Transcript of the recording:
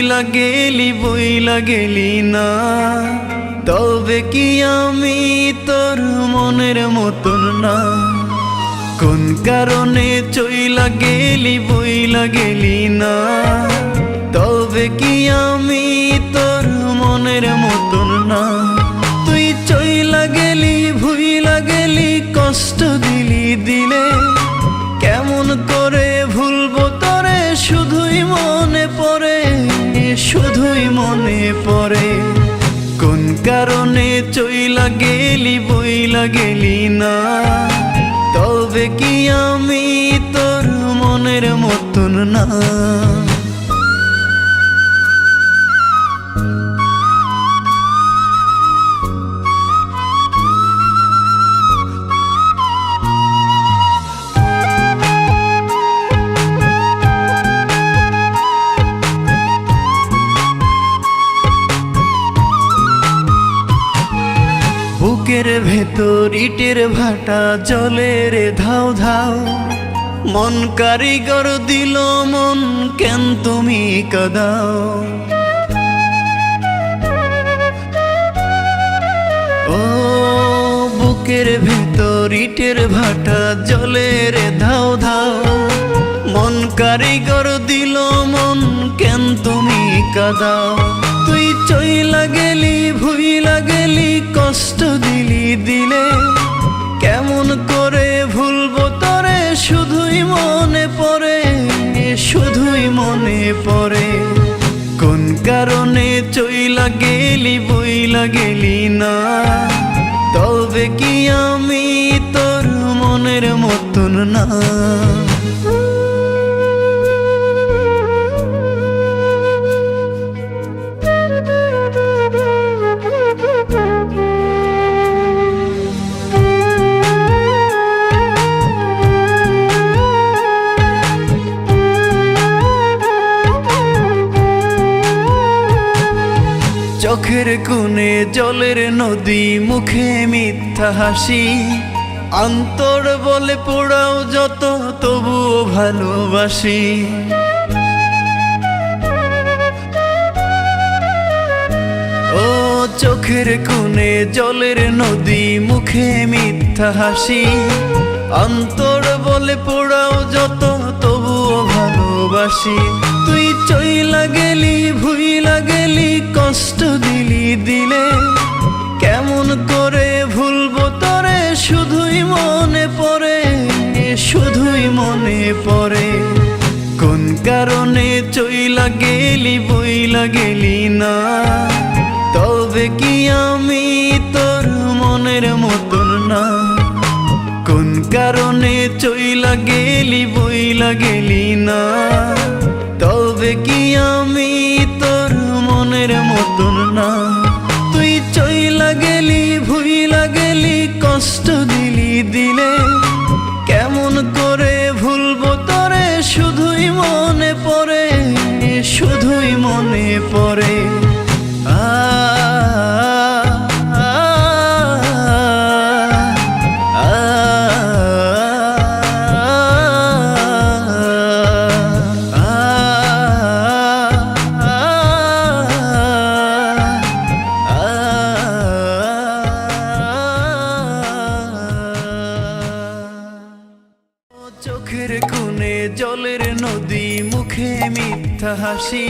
চইলা গেলি বইলা গেলি না, তবে কি আমি তোর মনের মতন না? কোন কারণে চইলা গেলি বইলা গেলি না, তবে কি আমি তোর মনের মতন না? তুই চইলা গেলি ভুইলা গেলি, কষ্ট দিলি দিলে, কেমন করে ভুলবো তোরে? শুধুই মনে পড়ে, শুধুই মনে পড়ে। কোন কারণে চইলা গেলি বইলা গেলি না, তবে কি আমি তোর মনের মতন না? বুকের ভেতর ইটের ভাটা জলে রে ধাও ধাও, মন কারিগর দিল মন, কেন তুমি কাঁদাও? ও বুকের ভেতর ইটের ভাটা জলে রে ধাও ধাও, মন কারিগর দিল মন, কেন তুমি কাঁদাও? তুই চইলা গেলি ভুইলা গেলি, কষ্ট দিলি দিলে, কেমন করে ভুলবো তোরে? শুধুই মনে পড়ে, শুধুই মনে পড়ে। কোন কারণে চইলা গেলি বইলা গেলি না, তবে কি আমি তোর মনের মতন না? চোখের কোণে জলের নদী, মুখে মিথ্যা হাসি, অন্তর বলে পোড়াও যত, তবুও ভালোবাসি। ও চোখের কোণে জলের নদী, মুখে মিথ্যা হাসি, অন্তর বলে পোড়াও যত, তবুও ভালোবাসি। তুই চইলা গেলি ভুইলা গেলি, কষ্ট দিলি দিলে, কেমন করে ভুলবো তোরে? শুধুই মনে পড়ে, শুধুই মনে পড়ে। কোন কারণে চইলা গেলি বইলা গেলি না, তবে কি আমি তোর মনের মতন না? কোন কারণে চইলা গেলি বইলা গেলি না, তবে কি আমি তোর মনের মতন না? তুই চইলা গেলি ভুইলা গেলি, কষ্ট দিলি দিলে, কেমন করে ভুলবো তোরে? শুধুই মনে পড়ে, শুধুই মনে পড়ে। চোখের কোণে জলের নদী, মুখে মিথ্যা হাসি,